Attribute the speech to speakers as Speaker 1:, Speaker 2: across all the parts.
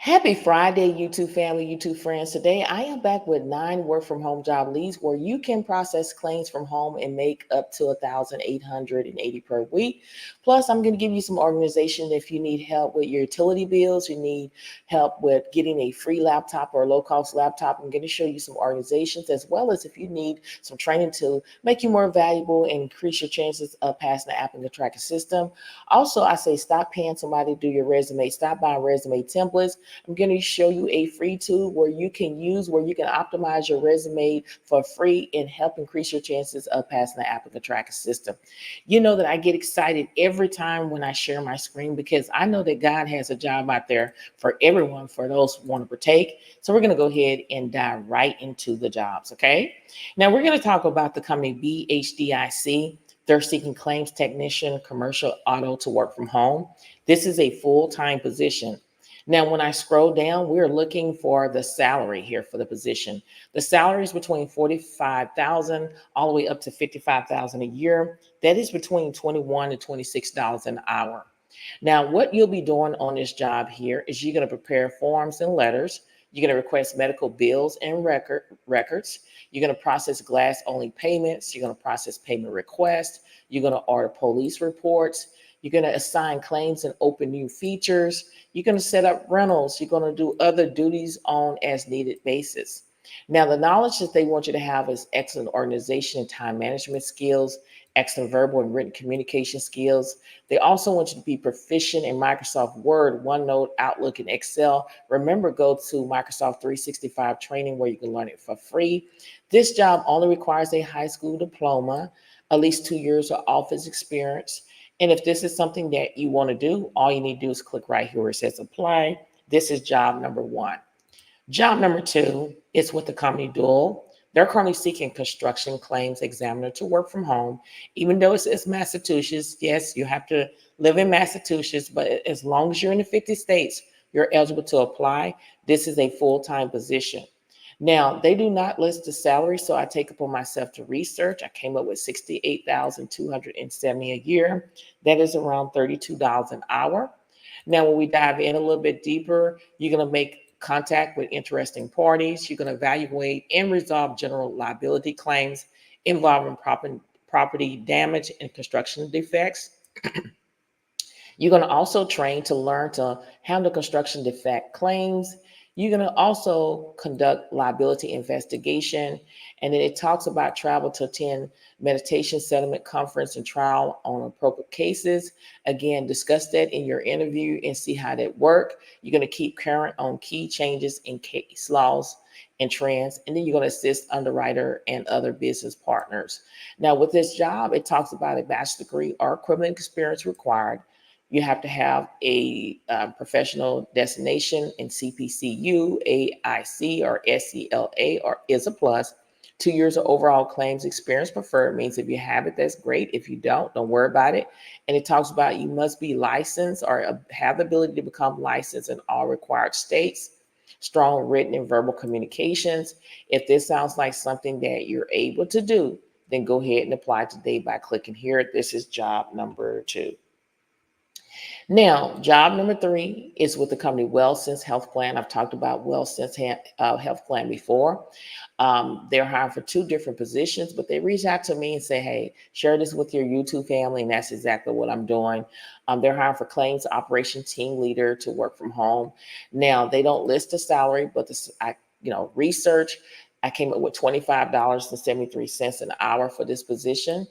Speaker 1: Happy Friday, YouTube family, YouTube friends. Today, I am back with 9 work from home job leads where you can process claims from home and make up to 1,880 per week. Plus, I'm going to give you some organization if you need help with your utility bills, you need help with getting a free laptop or a low-cost laptop. I'm going to show you some organizations as well as if you need some training to make you more valuable and increase your chances of passing the applicant tracking system. Also, I say stop paying somebody to do your resume. Stop buying resume templates. I'm going to show you a free tool where you can optimize your resume for free and help increase your chances of passing the applicant tracking system. You know that I get excited every time when I share my screen because I know that God has a job out there for everyone, for those who want to partake. So we're going to go ahead and dive right into the jobs, okay? Now we're going to talk about the company BHDIC. They're seeking claims technician, commercial auto to work from home. This is a full-time position. Now, when I scroll down, we're looking for the salary here for the position. The salary is between 45,000 all the way up to 55,000 a year. That is between 21 to $26 an hour. Now, what you'll be doing on this job here is you're going to prepare forms and letters. You're going to request medical bills and records. You're going to process glass-only payments. You're going to process payment requests. You're going to order police reports. You're going to assign claims and open new features. You're going to set up rentals. You're going to do other duties on as needed basis. Now, the knowledge that they want you to have is excellent organization and time management skills, excellent verbal and written communication skills. They also want you to be proficient in Microsoft Word, OneNote, Outlook, and Excel. Remember, go to Microsoft 365 training where you can learn it for free. This job only requires a high school diploma, at least 2 years of office experience. And if this is something that you want to do, all you need to do is click right here where it says apply. This is job number one. Job number two is with the company Dual. They're currently seeking construction claims examiner to work from home. Even though it's Massachusetts, yes, you have to live in Massachusetts, but as long as you're in the 50 states, you're eligible to apply. This is a full-time position. Now, they do not list the salary, so I take upon myself to research. I came up with $68,270 a year. That is around $32 an hour. Now, when we dive in a little bit deeper, you're going to make contact with interesting parties. You're going to evaluate and resolve general liability claims involving property damage and construction defects. You're going to also train to learn to handle construction defect claims. You're going to also conduct liability investigation. And then it talks about travel to attend mediation, settlement, conference, and trial on appropriate cases. Again, discuss that in your interview and see how that work. You're going to keep current on key changes in case laws and trends. And then you're going to assist underwriter and other business partners. Now, with this job, it talks about a bachelor's degree or equivalent experience required. You have to have a professional designation in CPCU, AIC, or SCLA, or is a plus. 2 years of overall claims experience preferred means if you have it, that's great. If you don't worry about it. And it talks about you must be licensed or have the ability to become licensed in all required states. Strong written and verbal communications. If this sounds like something that you're able to do, then go ahead and apply today by clicking here. This is job number two. Now, job number three is with the company WellSense Health Plan. I've talked about WellSense Health Plan before. They're hiring for two different positions, but they reach out to me and say, hey, share this with your YouTube family, and that's exactly what I'm doing. They're hiring for claims operation team leader to work from home. Now, they don't list the salary, but research, I came up with $25.73 an hour for this position.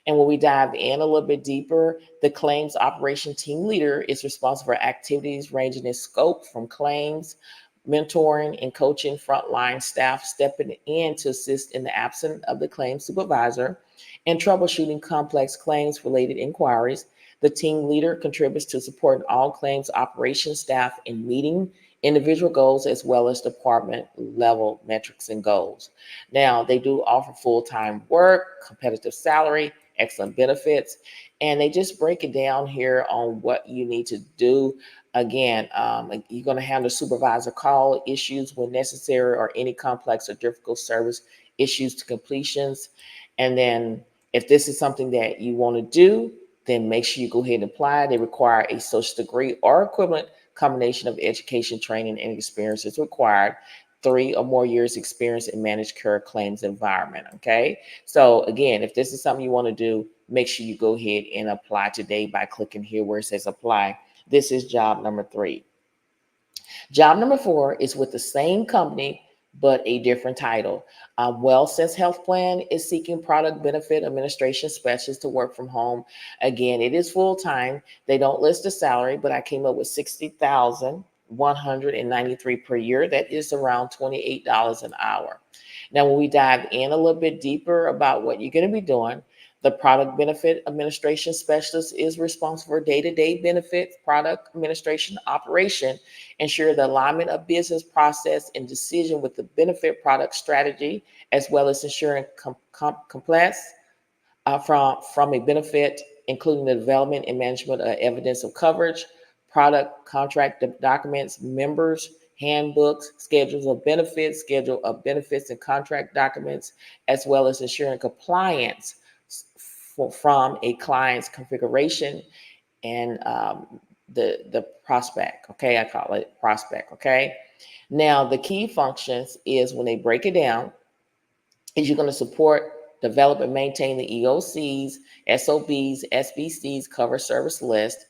Speaker 1: And when we dive in a little bit deeper, the claims operation team leader is responsible for activities ranging in scope from claims, mentoring, and coaching frontline staff, stepping in to assist in the absence of the claims supervisor, and troubleshooting complex claims related inquiries. The team leader contributes to supporting all claims operations staff in meeting individual goals as well as department level metrics and goals. Now, they do offer full-time work, competitive salary, excellent benefits, and they just break it down here on what you need to do. Again, you're going to handle supervisor call issues when necessary or any complex or difficult service issues to completions. And then if this is something that you want to do, then make sure you go ahead and apply. They require a associate degree or equivalent combination of education, training, and experience is required. 3 or more years experience in managed care claims environment. Okay. So again, if this is something you want to do, make sure you go ahead and apply today by clicking here where it says apply. This is job number 3. Job number 4 is with the same company, but a different title. WellSense Health Plan is seeking product benefit administration specialist to work from home. Again, it is full time. They don't list the salary, but I came up with 60,193 per year. That is around $28 an hour. Now, when we dive in a little bit deeper about what you're going to be doing, the product benefit administration specialist is responsible for day-to-day benefit product administration operation, ensure the alignment of business process and decision with the benefit product strategy, as well as ensuring compliance from a benefit, including the development and management of evidence of coverage, product contract documents, members, handbooks, schedule of benefits and contract documents, as well as ensuring compliance from a client's configuration and the prospect. Okay, I call it prospect. Okay. Now the key functions is when they break it down, is you're going to support, develop, and maintain the EOCs, SOBs, SBCs, cover service list,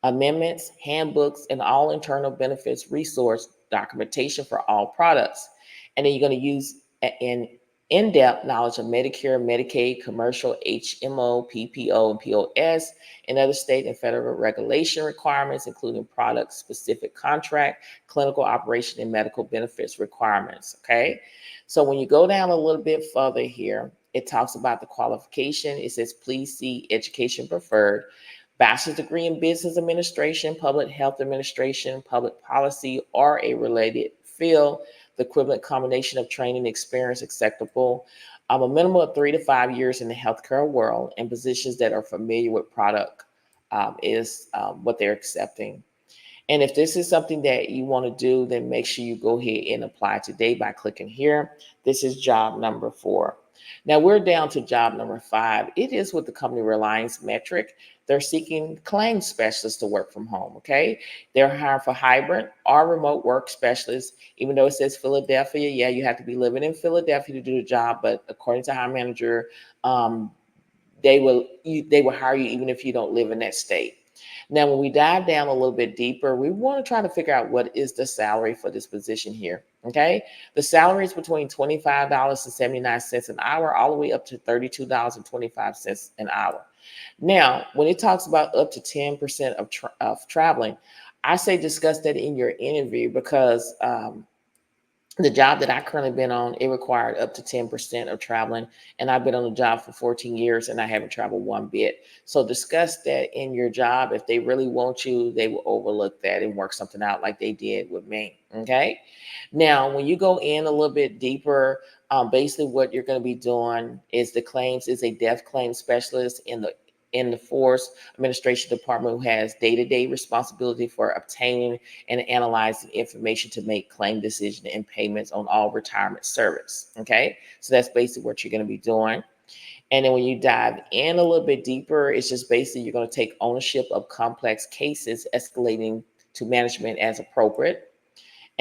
Speaker 1: amendments, handbooks, and all internal benefits resource documentation for all products. And then you're going to use an in-depth knowledge of Medicare, Medicaid, commercial, HMO, PPO, and POS, and other state and federal regulation requirements, including product-specific contract, clinical operation, and medical benefits requirements. Okay, so when you go down a little bit further here, it talks about the qualification. It says, please see education preferred. Bachelor's degree in business administration, public health administration, public policy, or a related field. The equivalent combination of training experience acceptable. A minimum of 3 to 5 years in the healthcare world, and positions that are familiar with product is what they're accepting. And if this is something that you want to do, then make sure you go ahead and apply today by clicking here. This is job number 4. Now we're down to job number 5. It is with the company Reliance Metric. They're seeking claims specialists to work from home. Okay. They're hiring for hybrid or remote work specialists. Even though it says Philadelphia, yeah, you have to be living in Philadelphia to do the job. But according to our manager, they will hire you even if you don't live in that state. Now, when we dive down a little bit deeper, we want to try to figure out what is the salary for this position here. Okay. The salary is between $25.79 an hour, all the way up to $32.25 an hour. Now, when it talks about up to 10% of traveling, I say discuss that in your interview, because the job that I currently been on, it required up to 10% of traveling. And I've been on the job for 14 years and I haven't traveled one bit. So discuss that in your job. If they really want you, they will overlook that and work something out like they did with me. Okay. Now, when you go in a little bit deeper, basically what you're going to be doing is the claims is a death claim specialist in the force administration department, who has day-to-day responsibility for obtaining and analyzing information to make claim decision and payments on all retirement service. Okay, so that's basically what you're going to be doing. And then when you dive in a little bit deeper, it's just basically you're going to take ownership of complex cases, escalating to management as appropriate.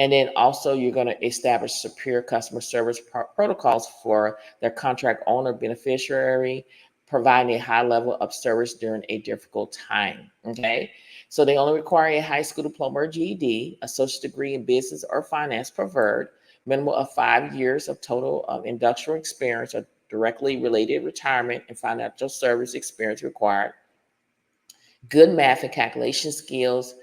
Speaker 1: And then also you're going to establish superior customer service protocols for their contract owner beneficiary, providing a high level of service during a difficult time. Okay. So they only require a high school diploma or GED, associate degree in business or finance preferred, minimum of 5 years of total industrial experience or directly related retirement and financial service experience required, good math and calculation skills,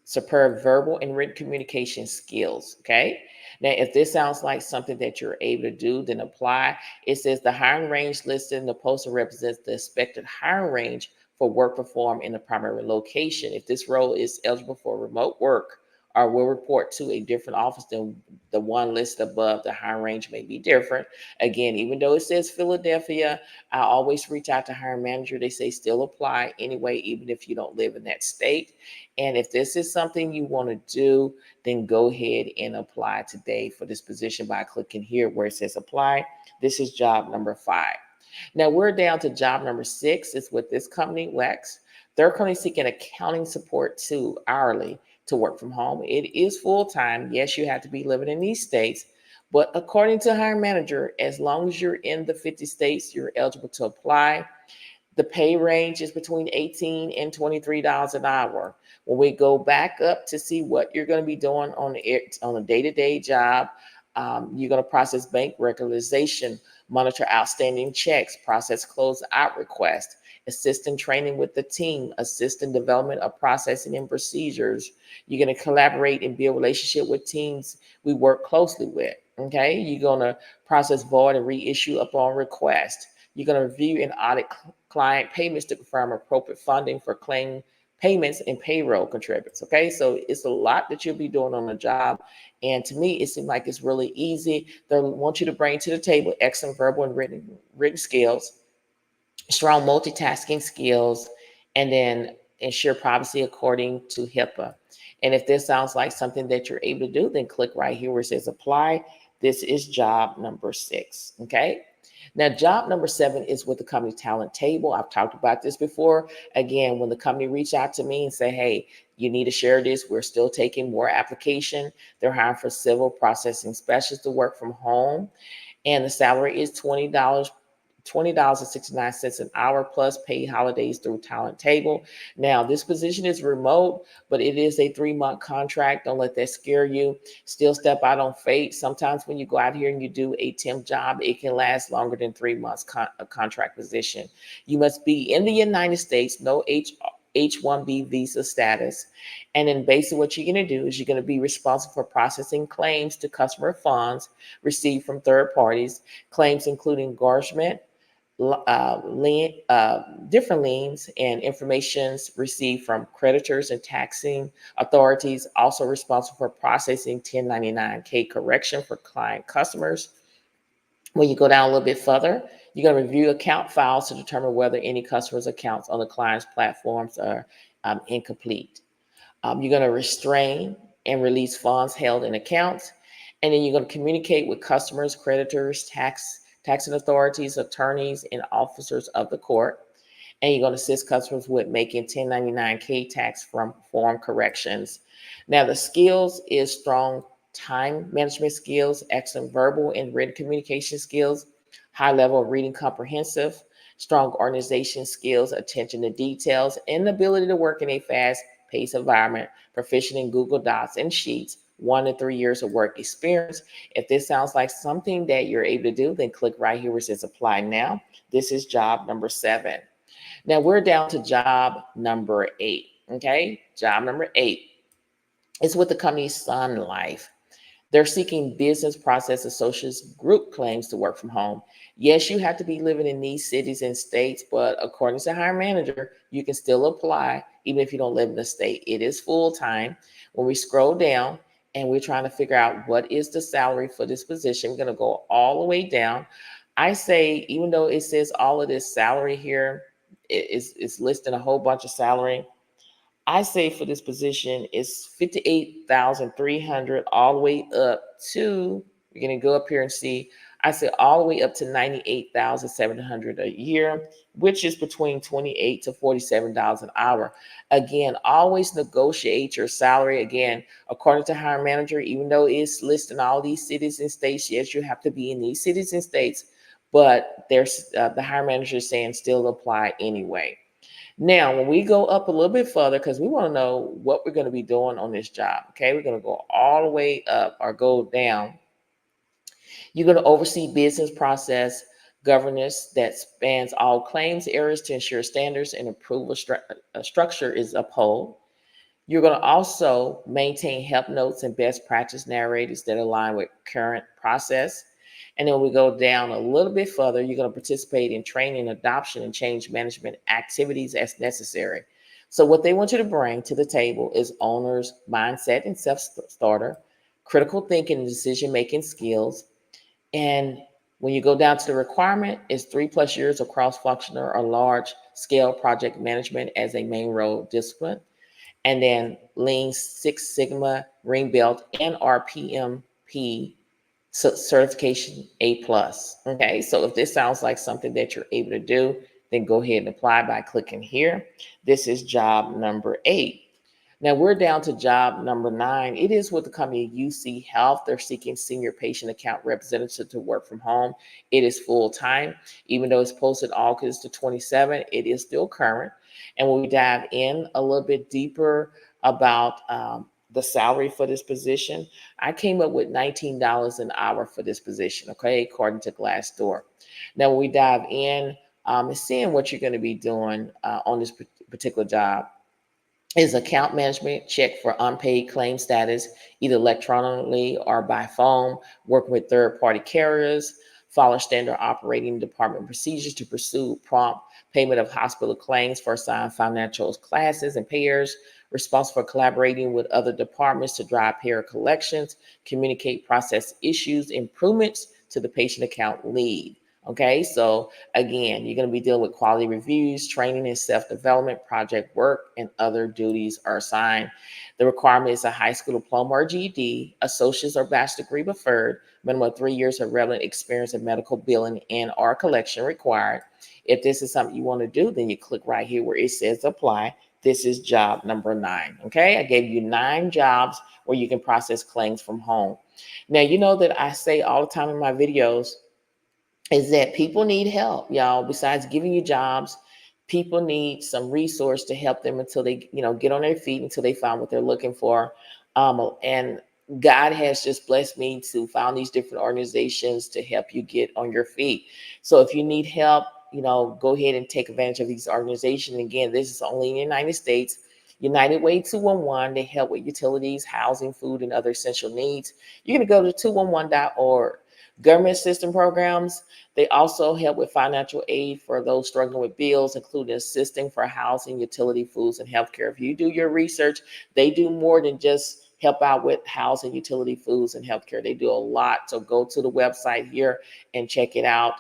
Speaker 1: superb verbal and written communication skills. Okay. Now, if this sounds like something that you're able to do, then apply. It says the hiring range listed in the posting represents the expected hiring range for work performed in the primary location. If this role is eligible for remote work or will report to a different office than the one listed above, the hiring range may be different. Again, even though it says Philadelphia, I always reach out to hiring manager. They say still apply anyway, even if you don't live in that state. And if this is something you want to do, then go ahead and apply today for this position by clicking here where it says apply. This is job number 5. Now we're down to job number 6. It's with this company, WEX. They're currently seeking accounting support too, hourly, to work from home. It is full-time. Yes, you have to be living in these states, but according to hiring manager, as long as you're in the 50 states, you're eligible to apply. The pay range is between $18 and $23 an hour. When we go back up to see what you're going to be doing on a day-to-day job, you're going to process bank regularization, monitor outstanding checks, process closed out requests, assist in training with the team, assist in development of processing and procedures. You're going to collaborate and build relationship with teams we work closely with. Okay, you're going to process void and reissue upon request. You're going to review and audit client payments to confirm appropriate funding for claim payments and payroll contributors. Okay, so it's a lot that you'll be doing on the job. And to me, it seems like it's really easy. They want you to bring to the table excellent verbal and written skills, strong multitasking skills, and then ensure privacy according to HIPAA. And if this sounds like something that you're able to do, then click right here where it says apply. This is job number 6. Okay. Now, job number 7 is with the company talent table. I've talked about this before. Again, when the company reach out to me and say, hey, you need to share this, we're still taking more application. They're hiring for civil processing specialists to work from home. And the salary is $20.69 an hour plus paid holidays through talent table. Now, this position is remote, but it is a 3-month contract. Don't let that scare you. Still step out on faith. Sometimes when you go out here and you do a temp job, it can last longer than 3 months, a contract position. You must be in the United States, no H-1B visa status. And then basically what you're going to do is you're going to be responsible for processing claims to customer funds received from third parties, claims including garnishment, different liens and informations received from creditors and taxing authorities, also responsible for processing 1099-K correction for client customers. When you go down a little bit further, you're going to review account files to determine whether any customers' accounts on the client's platforms are incomplete. You're going to restrain and release funds held in accounts. And then you're going to communicate with customers, creditors, taxing authorities, attorneys, and officers of the court. And you're going to assist customers with making 1099-K tax form corrections. Now, the skills is strong time management skills, excellent verbal and written communication skills, high level of reading comprehensive, strong organization skills, attention to details, and the ability to work in a fast-paced environment, proficient in Google Docs and Sheets, 1 to 3 years of work experience. If this sounds like something that you're able to do, then click right here where it says apply now. This is job number 7. Now we're down to job number 8. Okay, job number 8 is with the company SunLife. They're seeking business process associates group claims to work from home. Yes, you have to be living in these cities and states, but according to the hiring manager, you can still apply even if you don't live in the state. It is full time. When we scroll down and we're trying to figure out what is the salary for this position, we're going to go all the way down. I say, even though it says all of this salary here, it's listing a whole bunch of salary. I say for this position it's 58,300 all the way up to, you're going to go up here and see, I say all the way up to 98,700 a year, which is between 28 to $47 an hour. Again, always negotiate your salary. Again, according to hiring manager, even though it's listing all these cities and states, yes, you have to be in these cities and states, but there's the hiring manager is saying still apply anyway. Now, when we go up a little bit further, because we want to know what we're going to be doing on this job, okay? We're going to go all the way up or go down. You're going to oversee business process governance that spans all claims areas to ensure standards and approval structure is upheld. You're going to also maintain help notes and best practice narratives that align with current process. And then we go down a little bit further, you're going to participate in training, adoption, and change management activities as necessary. So what they want you to bring to the table is owner's mindset and self-starter, critical thinking and decision-making skills. And when you go down to the requirement, is 3+ years of cross-functional or large-scale project management as a main role discipline. And then Lean Six Sigma, Green Belt, and RPMP certification A+. Okay, so if this sounds like something that you're able to do, then go ahead and apply by clicking here. This is job number 8. Now we're down to job number 9. It is with the company UC Health. They're seeking senior patient account representative to work from home. It is full time. Even though it's posted August to 27, it is still current. And when we dive in a little bit deeper about the salary for this position, I came up with $19 an hour for this position, okay, according to Glassdoor. Now, when we dive in and seeing what you're going to be doing on this particular job, is account management, check for unpaid claim status, either electronically or by phone, working with third-party carriers, follow standard operating department procedures to pursue prompt payment of hospital claims for assigned financial classes and payers, responsible for collaborating with other departments to drive payer collections, communicate process issues, improvements to the patient account lead. Okay, so again, you're going to be dealing with quality reviews, training and self-development, project work, and other duties are assigned. The requirement is a high school diploma or GED, associate's or bachelor's degree preferred, minimum of 3 years of relevant experience in medical billing and or collection required. If this is something you want to do, then you click right here where it says apply. This is job number 9. Okay, I gave you 9 jobs where you can process claims from home. Now, you know that I say all the time in my videos, is that people need help, y'all. Besides giving you jobs, people need some resource to help them until they, get on their feet, until they find what they're looking for. And God has just blessed me to found these different organizations to help you get on your feet. So if you need help, go ahead and take advantage of these organizations. Again, this is only in the United States. United Way 211, they help with utilities, housing, food, and other essential needs. You're going to go to 211.org. Government system programs, they also help with financial aid for those struggling with bills, including assisting for housing, utility, foods, and healthcare. If you do your research, they do more than just help out with housing, utility, foods, and healthcare. They do a lot. So go to the website here and check it out.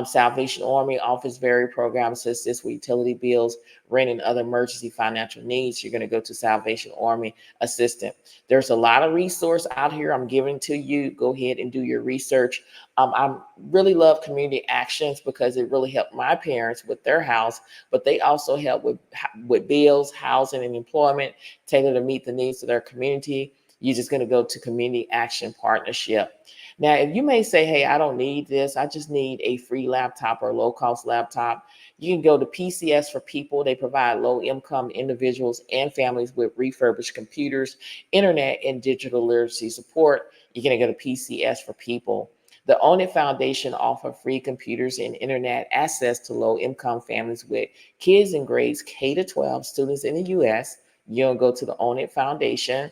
Speaker 1: Salvation Army offers various programs to assist with utility bills, rent, and other emergency financial needs. You're going to go to Salvation Army Assistant. There's a lot of resource out here I'm giving to you. Go ahead and do your research. I really love community actions because it really helped my parents with their house, but they also help with bills, housing, and employment, tailored to meet the needs of their community. You're just going to go to Community Action Partnership. Now, if you may say, hey, I don't need this, I just need a free laptop or low-cost laptop, you can go to PCS for People. They provide low-income individuals and families with refurbished computers, internet, and digital literacy support. You're going to go to PCS for People. The Own It Foundation offers free computers and internet access to low-income families with kids in grades K to 12, students in the U.S. You'll go to the Own It Foundation.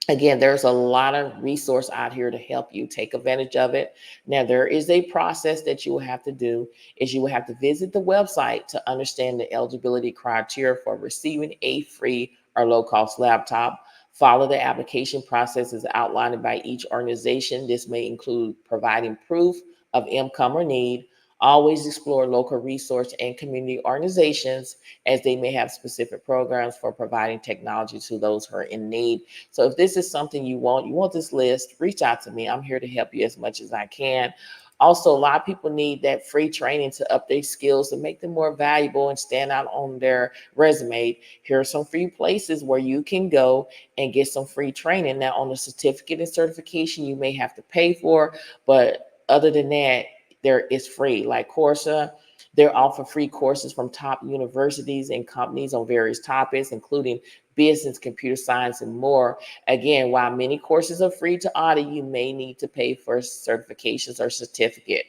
Speaker 1: Again, there's a lot of resource out here to help you take advantage of it. Now, there is a process that you will have to do, is you will have to visit the website to understand the eligibility criteria for receiving a free or low-cost laptop. Follow the application process as outlined by each organization. This may include providing proof of income or need. Always explore local resource and community organizations, as they may have specific programs for providing technology to those who are in need. So if this is something you want this list, reach out to me. I'm here to help you as much as I can. Also, a lot of people need that free training to update skills to make them more valuable and stand out on their resume. Here are some free places where you can go and get some free training. Now, on the certificate and certification, you may have to pay for, but other than that, there is free. Like Coursera, they offer free courses from top universities and companies on various topics, including business, computer science, and more. Again, while many courses are free to audit, you may need to pay for certifications or certificate.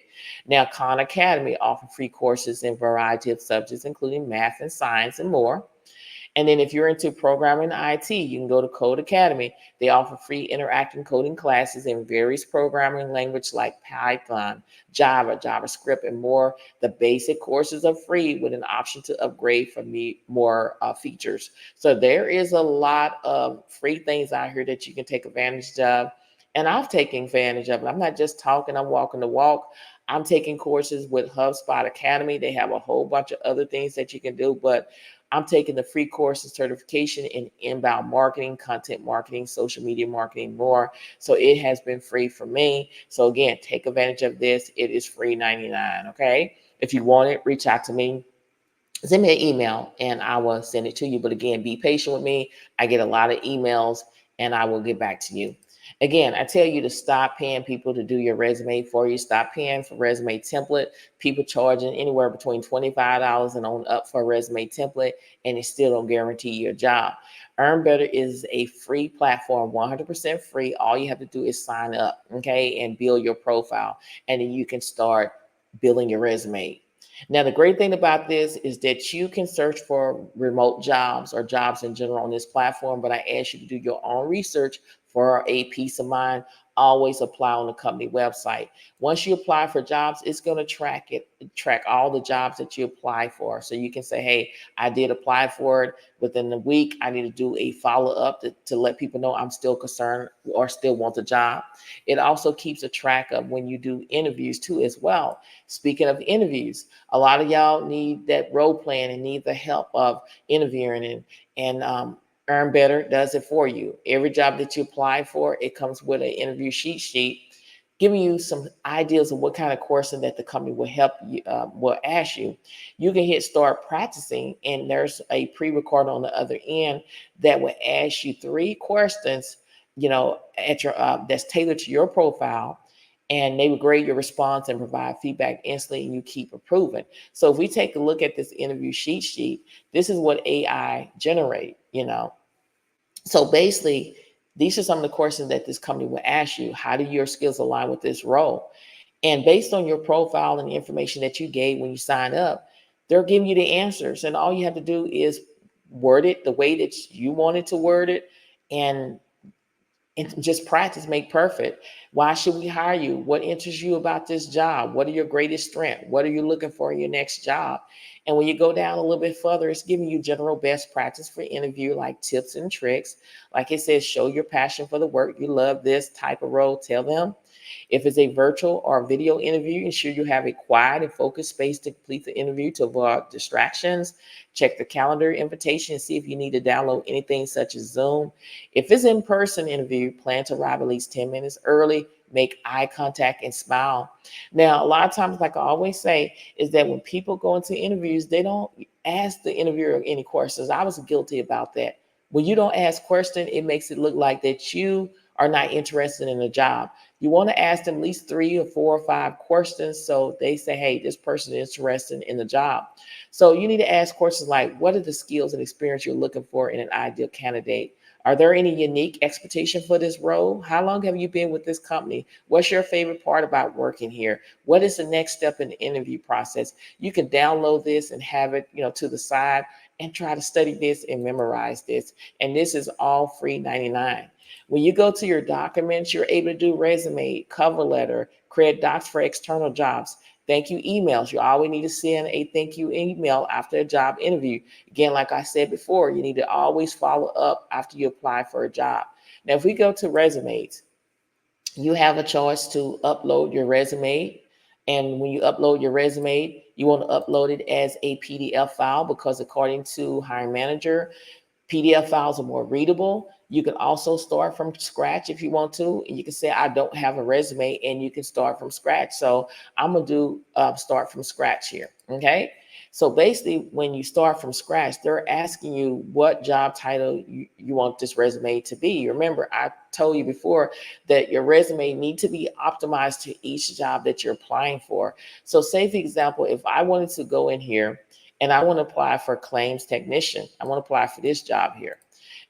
Speaker 1: Now, Khan Academy offers free courses in a variety of subjects, including math and science and more. And then if you're into programming and IT, you can go to Code Academy. They offer free interactive coding classes in various programming languages like Python, Java, JavaScript, and more. The basic courses are free with an option to upgrade for more features. So there is a lot of free things out here that you can take advantage of. And I've taken advantage of it. I'm not just talking, I'm walking the walk. I'm taking courses with HubSpot Academy. They have a whole bunch of other things that you can do, but I'm taking the free course and certification in inbound marketing, content marketing, social media marketing, more. So it has been free for me. So again, take advantage of this. It is free 99. Okay. If you want it, reach out to me. send me an email and I will send it to you. But again, be patient with me. I get a lot of emails and I will get back to you. Again, I tell you to stop paying people to do your resume for you. Stop paying for resume template. People charging anywhere between $25 and on up for a resume template, and it still don't guarantee you a job. Earn Better is a free platform, 100% free. All you have to do is sign up, okay, and build your profile, and then you can start building your resume. Now, the great thing about this is that you can search for remote jobs or jobs in general on this platform, but I ask you to do your own research for a peace of mind. Always apply on the company website. Once you apply for jobs, it's going to track all the jobs that you apply for. So you can say, hey, I did apply for it. Within the week, I need to do a follow-up to let people know I'm still concerned or still want the job. It also keeps a track of when you do interviews too as well. Speaking of interviews, a lot of y'all need that role playing and need the help of interviewing and Earn Better does it for you. Every job that you apply for, it comes with an interview sheet giving you some ideas of what kind of question that the company will help you, will ask you. You can hit start practicing, and there's a pre-record on the other end that will ask you 3 questions, at your that's tailored to your profile, and they will grade your response and provide feedback instantly, and you keep improving. So if we take a look at this interview sheet, this is what AI generate. So basically, these are some of the questions that this company will ask you. How do your skills align with this role? And based on your profile and the information that you gave when you sign up, they're giving you the answers. And all you have to do is word it the way that you wanted to word it, and just practice make perfect. Why should we hire you? What interests you about this job? What are your greatest strengths? What are you looking for in your next job? And when you go down a little bit further, it's giving you general best practice for interview, like tips and tricks. Like it says, show your passion for the work. You love this type of role. Tell them. If it's a virtual or video interview, ensure you have a quiet and focused space to complete the interview to avoid distractions. Check the calendar invitation and see if you need to download anything such as Zoom. If it's in-person interview, plan to arrive at least 10 minutes early, make eye contact and smile. Now, a lot of times, like I always say, is that when people go into interviews, they don't ask the interviewer any questions. I was guilty about that. When you don't ask questions, it makes it look like that you are not interested in the job. You want to ask them at least 3 or 4 or 5 questions so they say, hey, this person is interested in the job. So you need to ask questions like, what are the skills and experience you're looking for in an ideal candidate? Are there any unique expectation for this role? How long have you been with this company? What's your favorite part about working here? What is the next step in the interview process? You can download this and have it, to the side and try to study this and memorize this. And this is all free 99. When you go to your documents, you're able to do resume, cover letter, create docs for external jobs, thank you emails. You always need to send a thank you email after a job interview. Again, like I said before, you need to always follow up after you apply for a job. Now, if we go to resumes, you have a choice to upload your resume. And when you upload your resume, you want to upload it as a PDF file because according to hiring manager, PDF files are more readable. You can also start from scratch if you want to. And you can say, I don't have a resume, and you can start from scratch. So I'm going to do start from scratch here. Okay. So basically, when you start from scratch, they're asking you what job title you want this resume to be. Remember, I told you before that your resume need to be optimized to each job that you're applying for. So say, for example, if I wanted to go in here and I want to apply for claims technician. I want to apply for this job here.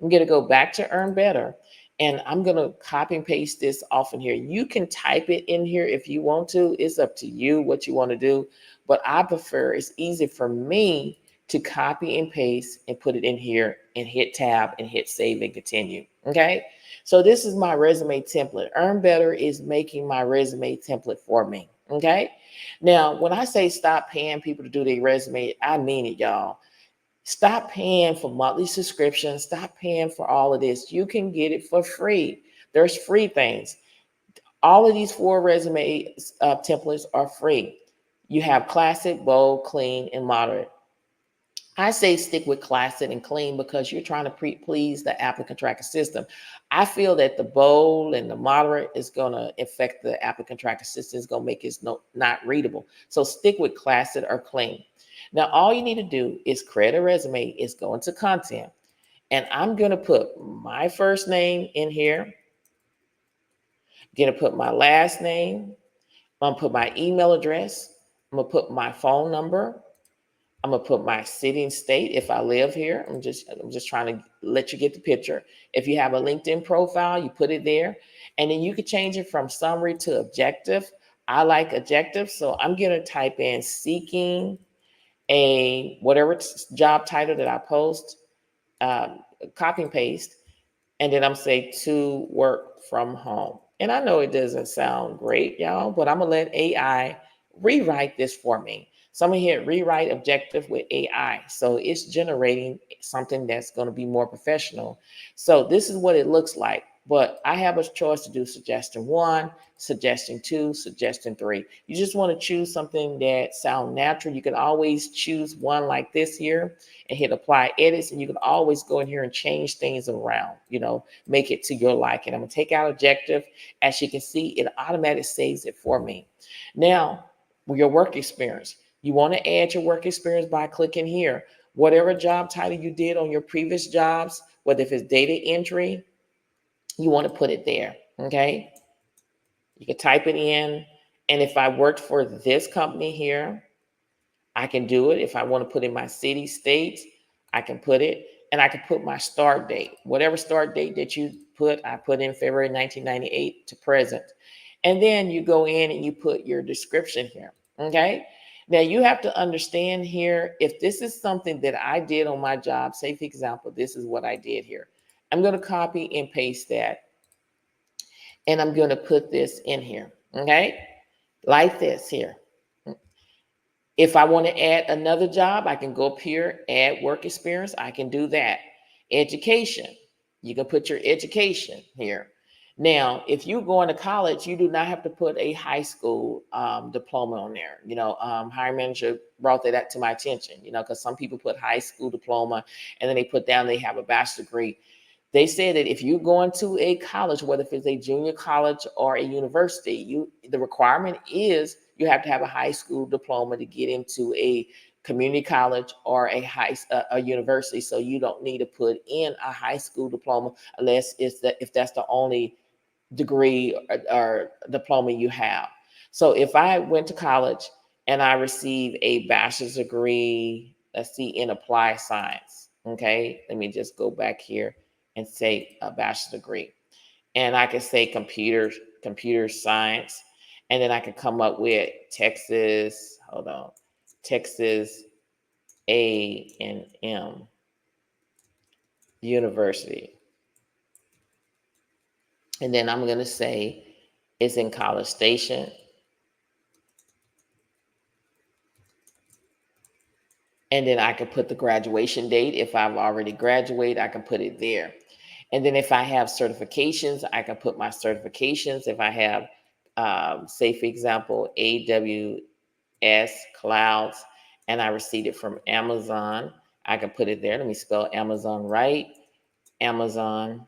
Speaker 1: I'm going to go back to Earn Better, and I'm going to copy and paste this off in here. You can type it in here if you want to. It's up to you what you want to do, but I prefer, it's easy for me to copy and paste and put it in here and hit tab and hit save and continue. Okay. So this is my resume template. Earn Better is making my resume template for me. Okay. Now, when I say stop paying people to do their resume, I mean it, y'all. Stop paying for monthly subscriptions. Stop paying for all of this. You can get it for free. There's free things. All of these 4 resume templates are free. You have classic, bold, clean, and moderate. I say stick with classic and clean because you're trying to please the applicant tracker system. I feel that the bold and the moderate is going to affect the applicant tracker system. It's going to make it not readable. So stick with classic or clean. Now, all you need to do is create a resume, is go into content, and I'm going to put my first name in here. I'm going to put my last name. I'm going to put my email address. I'm going to put my phone number. I'm gonna put my city and state if I live here. I'm just trying to let you get the picture. If you have a LinkedIn profile, you put it there, and then you can change it from summary to objective. I like objective, so I'm gonna type in seeking a whatever job title that I post, copy and paste, and then I'm say to work from home. And I know it doesn't sound great, y'all, but I'm gonna let AI rewrite this for me. So I'm gonna hit rewrite objective with AI. So it's generating something that's gonna be more professional. So this is what it looks like. But I have a choice to do suggestion 1, suggestion 2, suggestion 3. You just want to choose something that sounds natural. You can always choose one like this here and hit apply edits, and you can always go in here and change things around, make it to your liking. I'm gonna take out objective. As you can see, it automatically saves it for me. Now, your work experience. You want to add your work experience by clicking here. Whatever job title you did on your previous jobs, whether if it's data entry, you want to put it there, okay? You can type it in, and if I worked for this company here, I can do it. If I want to put in my city, state, I can put it, and I can put my start date. Whatever start date that you put, I put in February 1998 to present. And then you go in and you put your description here, okay? Now you have to understand here, if this is something that I did on my job, say for example, this is what I did here. I'm going to copy and paste that, and I'm going to put this in here, okay? Like this here. If I want to add another job, I can go up here, add work experience. I can do that. Education, you can put your education here. Now, if you're going to college, you do not have to put a high school diploma on there. Hiring manager brought that to my attention, because some people put high school diploma and then they put down they have a bachelor's degree. They said that if you're going to a college, whether if it's a junior college or a university, the requirement is you have to have a high school diploma to get into a community college or a university. So you don't need to put in a high school diploma unless if that's the only degree or diploma you have. So if I went to college and I received a bachelor's degree, let's see, in applied science. Okay, let me just go back here and say a bachelor's degree. And I can say computer science. And then I can come up with Texas A&M University. And then I'm going to say it's in College Station. And then I can put the graduation date. If I've already graduated, I can put it there. And then if I have certifications, I can put my certifications. If I have, say, for example, AWS Clouds, and I received it from Amazon, I can put it there. Let me spell Amazon right. Amazon.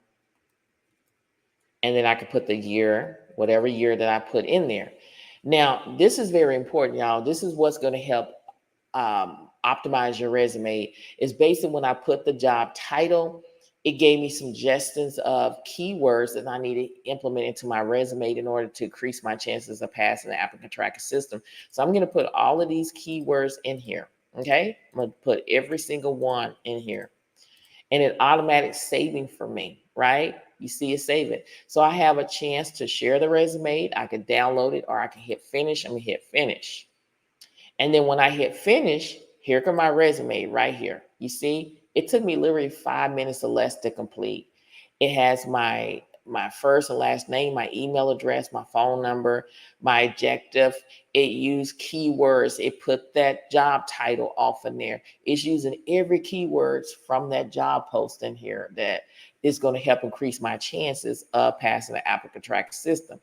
Speaker 1: And then I can put the year, whatever year that I put in there. Now, this is very important, y'all. This is what's going to help optimize your resume. Is basically when I put the job title, it gave me suggestions of keywords that I need to implement into my resume in order to increase my chances of passing the applicant tracking system. So I'm going to put all of these keywords in here. Okay, I'm going to put every single one in here, and it automatic saving for me, right? You see it saving. So I have a chance to share the resume. I can download it, or I can hit finish. I'm going to hit finish. And then when I hit finish, here comes my resume right here. You see, it took me literally 5 minutes or less to complete. It has my first and last name, my email address, my phone number, my objective. It used keywords. It put that job title off in there. It's using every keywords from that job post in here that is going to help increase my chances of passing the applicant tracking system.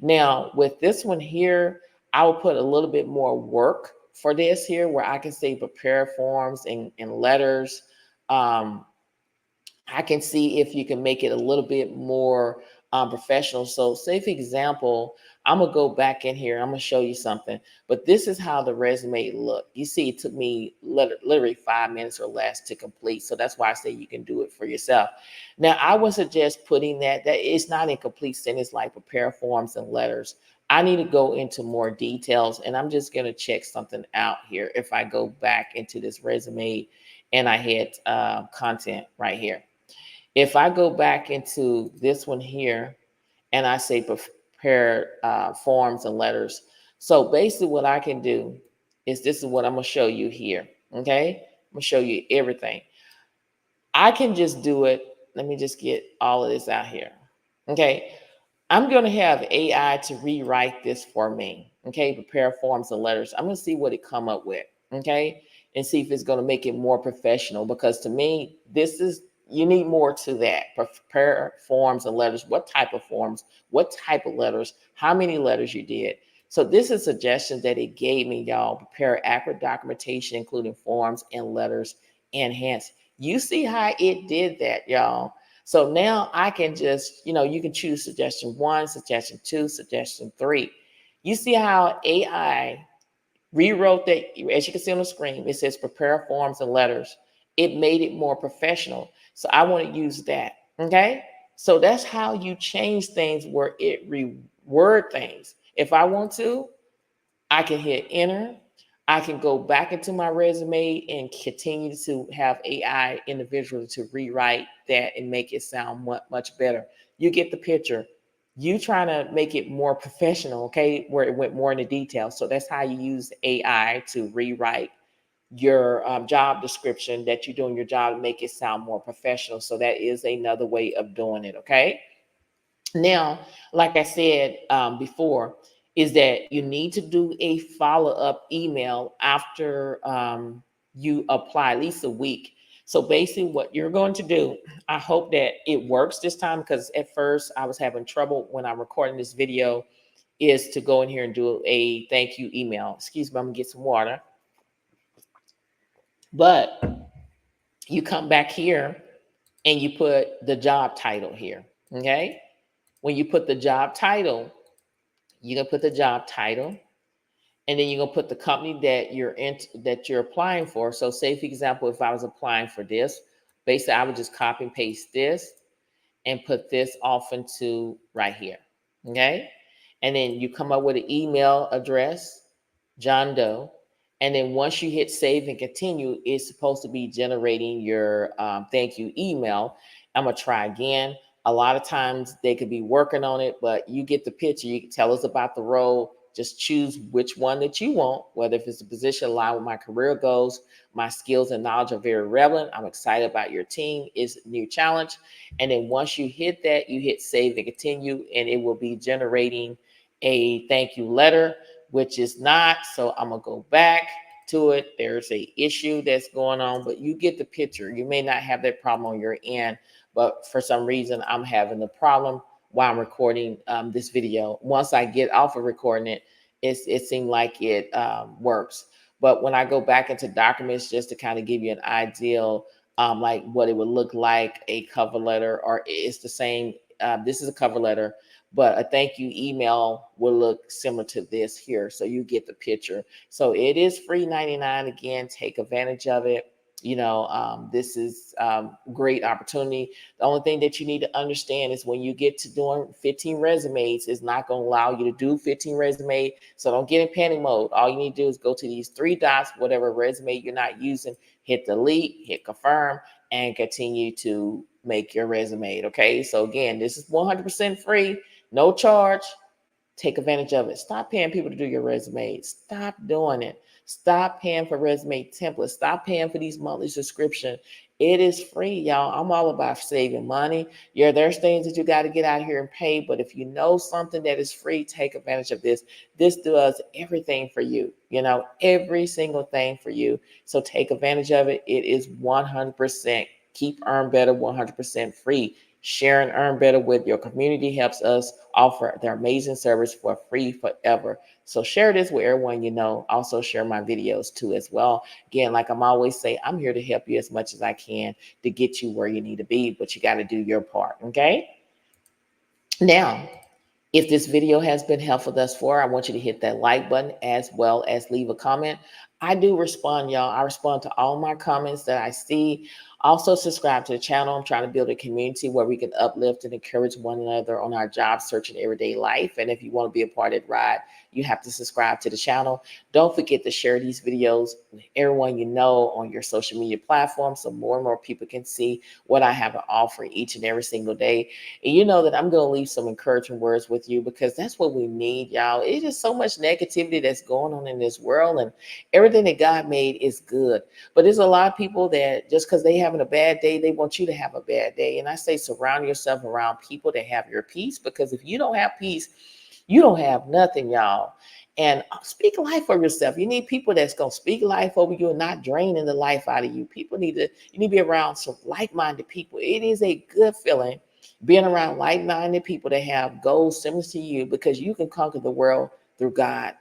Speaker 1: Now, with this one here, I will put a little bit more work for this here, where I can say prepare forms and letters. I can see if you can make it a little bit more professional. So say for example, I'm gonna go back in here, I'm gonna show you something, but this is how the resume looked. You see, it took me literally 5 minutes or less to complete. So that's why I say you can do it for yourself. Now, I would suggest putting that it's not in complete sentence like prepare forms and letters. I need to go into more details, and I'm just gonna check something out here. If I go back into this resume and I hit content right here. If I go back into this one here and I say prepare forms and letters. So basically what I can do is this is what I'm gonna show you here, okay? I'm gonna show you everything. I can just do it. Let me just get all of this out here, okay? I'm going to have AI to rewrite this for me. Okay, prepare forms and letters. I'm going to see what it come up with. Okay, and see if it's going to make it more professional. Because to me, this is you need more to that. Prepare forms and letters. What type of forms? What type of letters? How many letters you did? So this is suggestions that it gave me, y'all. Prepare accurate documentation, including forms and letters. Enhance. You see how it did that, y'all. So now I can just, you can choose suggestion 1, suggestion 2, suggestion 3. You see how AI rewrote that, as you can see on the screen, it says prepare forms and letters. It made it more professional. So I want to use that. Okay. So that's how you change things where it reword things. If I want to, I can hit enter. I can go back into my resume and continue to have AI individually to rewrite that and make it sound much better. You get the picture. You trying to make it more professional, okay, where it went more into detail. So that's how you use AI to rewrite your job description that you're doing your job to make it sound more professional. So that is another way of doing it, okay? Now, like I said before, is that you need to do a follow-up email after you apply, at least a week. So basically what you're going to do, I hope that it works this time, because at first I was having trouble when I'm recording this video, is to go in here and do a thank you email. Excuse me, I'm gonna get some water. But you come back here and you put the job title here, okay? When you put the job title, you're gonna put the job title, and then you're gonna put the company that you're applying for. So say for example, if I was applying for this, basically I would just copy and paste this and put this off into right here. Okay. And then you come up with an email address, John Doe. And then once you hit save and continue, it's supposed to be generating your thank you email. I'm going to try again. A lot of times they could be working on it, but you get the picture. You can tell us about the role. Just choose which one that you want, whether if it's a position aligned with my career goals, my skills and knowledge are very relevant. I'm excited about your team. It's a new challenge. And then once you hit that, you hit save and continue, and it will be generating a thank you letter, which is not. So I'm going to go back to it. There's a issue that's going on, but you get the picture. You may not have that problem on your end, but for some reason I'm having the problem while I'm recording this video. Once I get off of recording it, it seemed like it works. But when I go back into documents, just to kind of give you an ideal, like what it would look like, a cover letter, or it's the same. This is a cover letter, but a thank you email will look similar to this here. So you get the picture. So it is free 99. Again, take advantage of it. This is great opportunity. The only thing that you need to understand is when you get to doing 15 resumes, it's not going to allow you to do 15 resumes. So don't get in panic mode. All you need to do is go to these 3 dots, whatever resume you're not using, hit delete, hit confirm, and continue to make your resume. Okay. So again, this is 100% free, no charge. Take advantage of it. Stop paying people to do your resume. Stop doing it. Stop paying for resume templates. Stop paying for these monthly subscription. It is free, y'all. I'm all about saving money. Yeah, there's things that you got to get out here and pay, but if you know something that is free, take advantage of this. This does everything for you, every single thing for you. So take advantage of it. It is 100% keep earn better, 100% free. Share and earn better with your community helps us offer their amazing service for free forever. So share this with everyone you know. Also share my videos too as well. Again, like I'm always saying, I'm here to help you as much as I can to get you where you need to be, but you got to do your part. Okay. Now, if this video has been helpful thus far, I want you to hit that like button as well as leave a comment. I do respond, y'all. I respond to all my comments that I see. Also, subscribe to the channel. I'm trying to build a community where we can uplift and encourage one another on our job search and everyday life. And if you want to be a part of that ride, you have to subscribe to the channel. Don't forget to share these videos with everyone you know on your social media platforms so more and more people can see what I have to offer each and every single day. And you know that I'm going to leave some encouraging words with you because that's what we need, y'all. It's just so much negativity that's going on in this world, and everything that God made is good. But there's a lot of people that just because they having a bad day, they want you to have a bad day. And I say surround yourself around people that have your peace, because if you don't have peace, you don't have nothing, y'all. And speak life over yourself. You need people that's going to speak life over you and not draining the life out of you. You need to be around some like-minded people. It is a good feeling being around like-minded people that have goals similar to you, because you can conquer the world through God.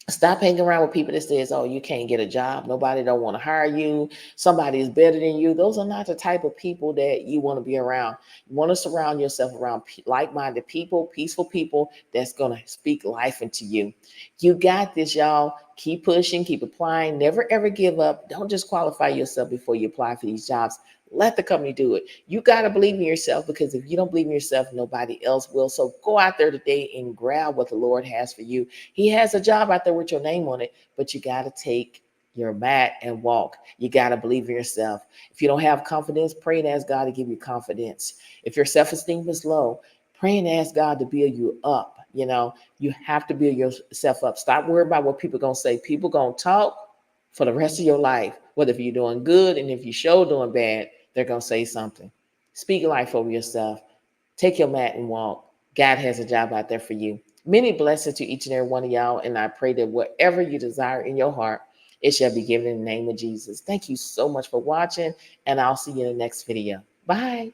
Speaker 1: Stop hanging around with people that says, oh, you can't get a job, nobody don't want to hire you, somebody is better than you. Those are not the type of people that you want to be around. You want to surround yourself around like-minded people, peaceful people that's going to speak life into you. You got this, y'all. Keep pushing, keep applying, never ever give up. Don't just qualify yourself before you apply for these jobs. Let the company do it. You got to believe in yourself, because if you don't believe in yourself, nobody else will. So go out there today and grab what the Lord has for you. He has a job out there with your name on it, but you got to take your mat and walk. You got to believe in yourself. If you don't have confidence, pray and ask God to give you confidence. If your self-esteem is low, pray and ask God to build you up. You have to build yourself up. Stop worrying about what people are going to say. People going to talk for the rest of your life, whether if you're doing good and if you show doing bad, they're going to say something. Speak life over yourself. Take your mat and walk. God has a job out there for you. Many blessings to each and every one of y'all. And I pray that whatever you desire in your heart, it shall be given in the name of Jesus. Thank you so much for watching, and I'll see you in the next video. Bye.